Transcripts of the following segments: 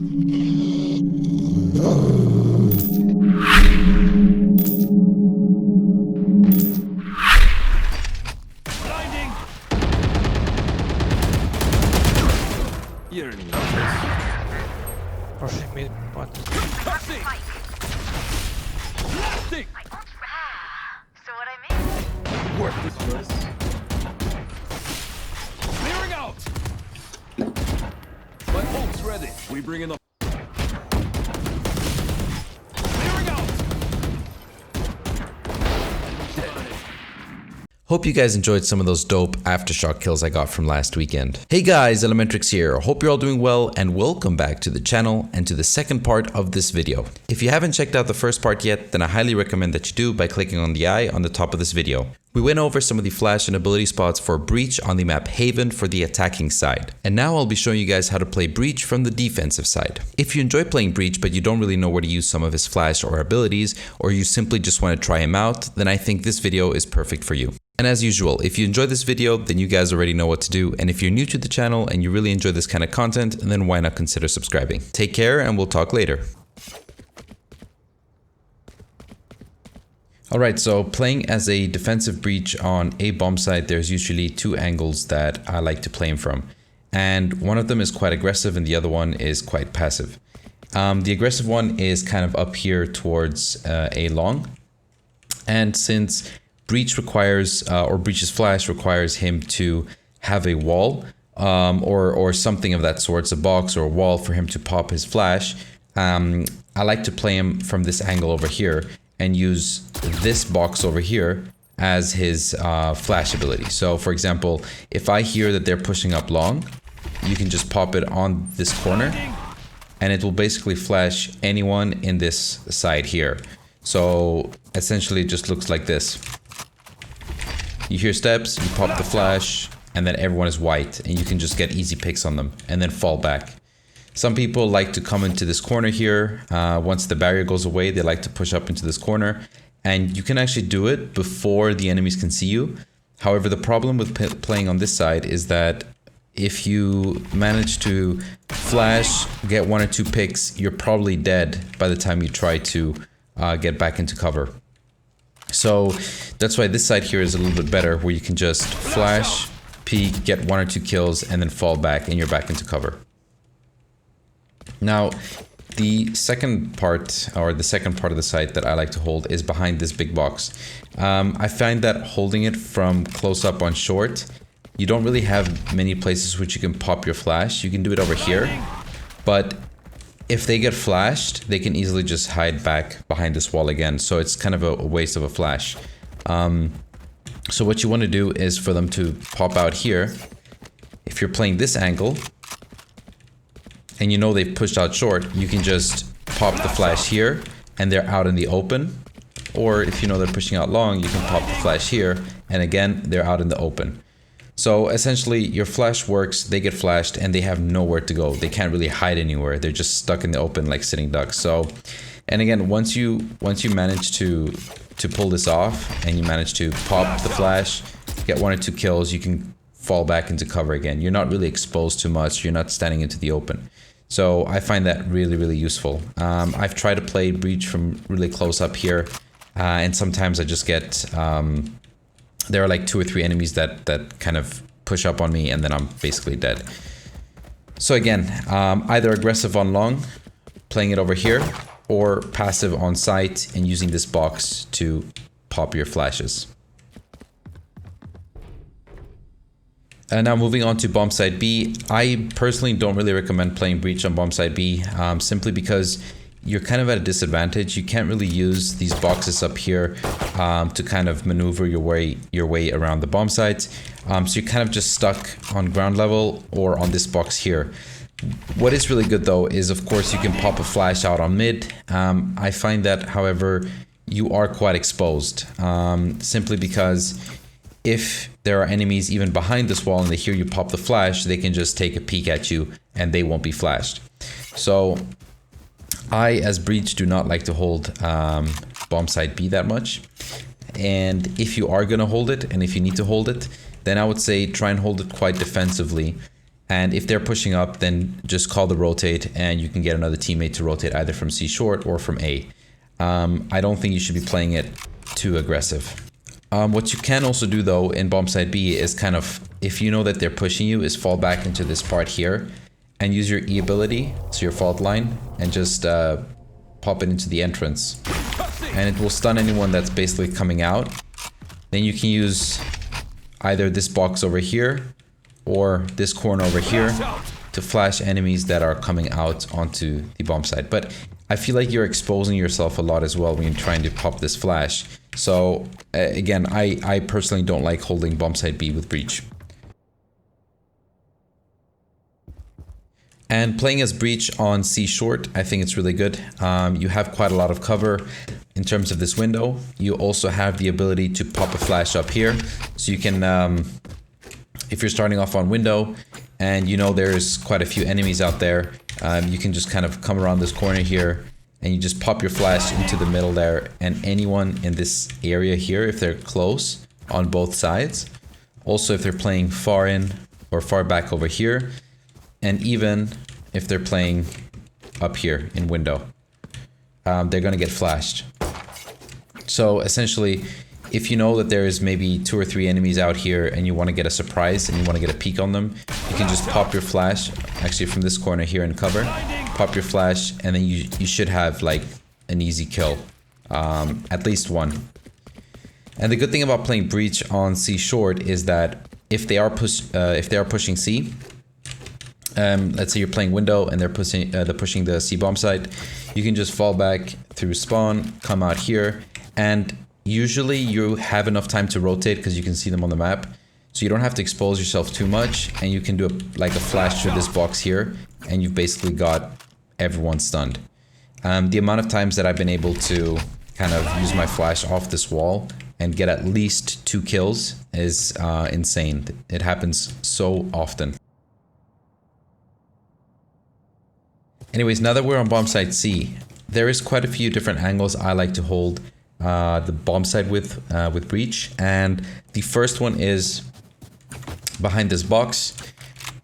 Blinding! You're nuts. Pushing mid, but Concussing! Blasting! So what I mean? Worthless. Clearing out! My ult's ready. We bring in the... Clearing out! Hope you guys enjoyed some of those dope aftershock kills I got from last weekend. Hey guys, LMNTRIX here. Hope you're all doing well and welcome back to the channel and to the second part of this video. If you haven't checked out the first part yet, then I highly recommend that you do by clicking on the eye on the top of this video. We went over some of the flash and ability spots for Breach on the map Haven for the attacking side. And now I'll be showing you guys how to play Breach from the defensive side. If you enjoy playing Breach but you don't really know where to use some of his flash or abilities, or you simply just want to try him out, then I think this video is perfect for you. And as usual, if you enjoyed this video, then you guys already know what to do. And if you're new to the channel and you really enjoy this kind of content, then why not consider subscribing? Take care and we'll talk later. Alright, so playing as a defensive Breach on a bomb site, there's usually two angles that I like to play him from. And one of them is quite aggressive and the other one is quite passive. The aggressive one is kind of up here towards A long. And since Breach requires, or Breach's flash requires him to have a wall or something of that sort, a box or a wall for him to pop his flash, I like to play him from this angle over here and use this box over here as his flash ability. So for example, if I hear that they're pushing up long, you can just pop it on this corner and it will basically flash anyone in this side here. So essentially it just looks like this. You hear steps, you pop the flash, and then everyone is white, and you can just get easy picks on them, and then fall back. Some people like to come into this corner here. Once the barrier goes away, they like to push up into this corner, and you can actually do it before the enemies can see you. However, the problem with playing on this side is that if you manage to flash, get one or two picks, you're probably dead by the time you try to get back into cover. So that's why this side here is a little bit better, where you can just flash, peek, get one or two kills, and then fall back and you're back into cover. Now, the second part of the site that I like to hold is behind this big box. I find that holding it from close up on short, you don't really have many places which you can pop your flash. You can do it over here, but if they get flashed, they can easily just hide back behind this wall again. So it's kind of a waste of a flash. So what you want to do is for them to pop out here. If you're playing this angle and you know they've pushed out short, you can just pop the flash here and they're out in the open. Or if you know they're pushing out long, you can pop the flash here and again, they're out in the open. So essentially your flash works, they get flashed and they have nowhere to go. They can't really hide anywhere. They're just stuck in the open like sitting ducks. So, and again, once you manage to pull this off and you manage to pop the flash, get one or two kills, you can fall back into cover again. You're not really exposed too much. You're not standing into the open. So I find that really, really useful. I've tried to play Breach from really close up here and sometimes I just get... there are like 2 or 3 enemies that kind of push up on me and then I'm basically dead. So again, either aggressive on long, playing it over here, or passive on site and using this box to pop your flashes. And now moving on to bomb site B, I personally don't really recommend playing Breach on bomb site B, simply because you're kind of at a disadvantage. You can't really use these boxes up here to kind of maneuver your way around the bomb sites. So you're kind of just stuck on ground level or on this box here. What is really good though is, of course, you can pop a flash out on mid. I find that, however, you are quite exposed, simply because if there are enemies even behind this wall and they hear you pop the flash, they can just take a peek at you and they won't be flashed. So I, as Breach, do not like to hold bomb site B that much. And if you are going to hold it, and if you need to hold it, then I would say try and hold it quite defensively. And if they're pushing up, then just call the rotate and you can get another teammate to rotate either from C short or from A. I don't think you should be playing it too aggressive. What you can also do though in bomb site B is kind of, if you know that they're pushing you, is fall back into this part here and use your E ability, so your fault line, and just pop it into the entrance. And it will stun anyone that's basically coming out. Then you can use either this box over here or this corner over here to flash enemies that are coming out onto the bomb site. But I feel like you're exposing yourself a lot as well when you're trying to pop this flash. So again, I personally don't like holding bomb site B with breach. And playing as breach on C short, I think it's really good. You have quite a lot of cover in terms of this window. You also have the ability to pop a flash up here. So you can, if you're starting off on window and you know there's quite a few enemies out there, you can just kind of come around this corner here and you just pop your flash into the middle there, and anyone in this area here, if they're close on both sides, also if they're playing far in or far back over here, and even if they're playing up here in window, they're gonna get flashed. So essentially, if you know that there is maybe 2 or 3 enemies out here and you want to get a surprise and you want to get a peek on them, you can just pop your flash, actually from this corner here in cover, pop your flash, and then you should have like an easy kill, at least one. And the good thing about playing breach on C short is that if they are pushing C, let's say you're playing window and they're pushing the C bomb site, you can just fall back through spawn, come out here, and usually you have enough time to rotate because you can see them on the map, so you don't have to expose yourself too much, and you can do like a flash through this box here, and you've basically got everyone stunned. The amount of times that I've been able to kind of use my flash off this wall and get at least 2 kills is insane. It happens so often. Anyways, now that we're on bomb site C, there is quite a few different angles I like to hold the bomb site with breach, and the first one is behind this box.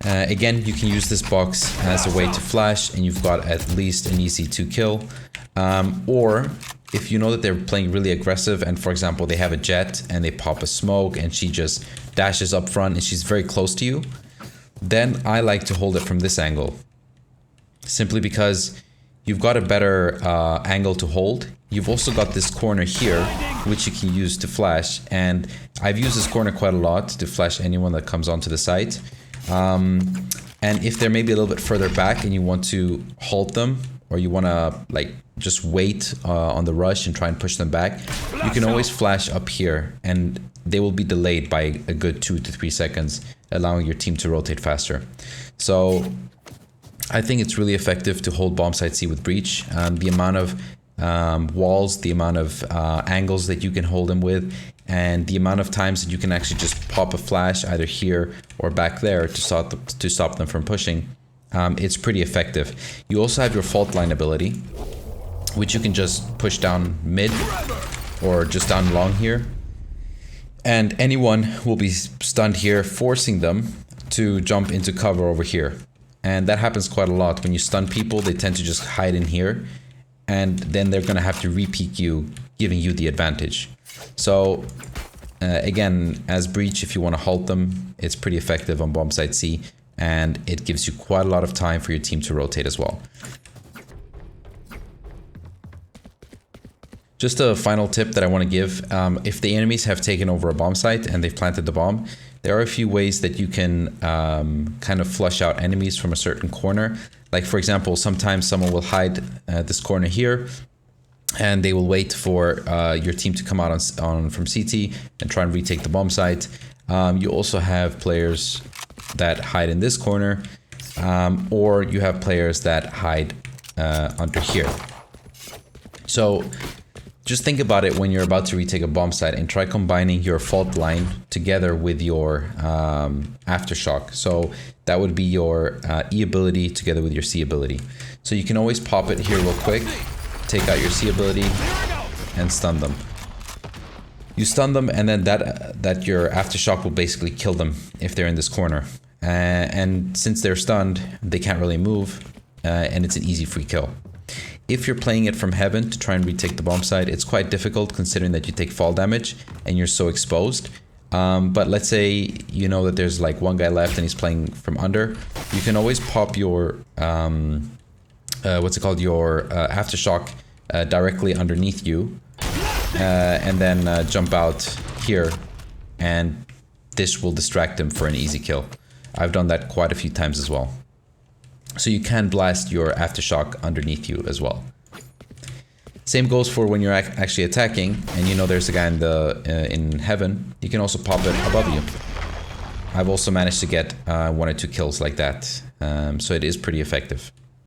Again, you can use this box as a way to flash, and you've got at least an easy 2 kill. Or if you know that they're playing really aggressive, and for example they have a jet and they pop a smoke and she just dashes up front and she's very close to you, then I like to hold it from this angle. Simply because you've got a better angle to hold. You've also got this corner here, which you can use to flash. And I've used this corner quite a lot to flash anyone that comes onto the site. And if they're maybe a little bit further back and you want to halt them, or you want to like just wait on the rush and try and push them back, you can always flash up here and they will be delayed by a good 2 to 3 seconds, allowing your team to rotate faster. So I think it's really effective to hold bomb site C with breach. The amount of walls, the amount of angles that you can hold them with, and the amount of times that you can actually just pop a flash either here or back there to stop them from pushing, it's pretty effective. You also have your fault line ability, which you can just push down mid or just down long here, and anyone will be stunned here, forcing them to jump into cover over here. And that happens quite a lot. When you stun people, they tend to just hide in here, and then they're gonna have to re-peek you, giving you the advantage. So again, as breach, if you want to halt them, it's pretty effective on bomb site C, and it gives you quite a lot of time for your team to rotate as well. Just a final tip that I want to give, if the enemies have taken over a bomb site and they've planted the bomb, there are a few ways that you can kind of flush out enemies from a certain corner. Like for example, sometimes someone will hide this corner here, and they will wait for your team to come out from CT and try and retake the bomb site. You also have players that hide in this corner, or you have players that hide under here. So just think about it when you're about to retake a bomb site, and try combining your fault line together with your aftershock. So that would be your E ability together with your C ability. So you can always pop it here real quick, take out your C ability, and stun them. You stun them, and then that your aftershock will basically kill them if they're in this corner. And since they're stunned, they can't really move, and it's an easy free kill. If you're playing it from heaven to try and retake the bomb site, it's quite difficult considering that you take fall damage and you're so exposed. But let's say you know that there's like one guy left and he's playing from under. You can always pop your, your aftershock directly underneath you. And then jump out here, and this will distract him for an easy kill. I've done that quite a few times as well. So you can blast your aftershock underneath you as well. Same goes for when you're actually attacking and you know there's a guy in heaven. You can also pop it above you. I've also managed to get 1 or 2 kills like that. So it is pretty effective.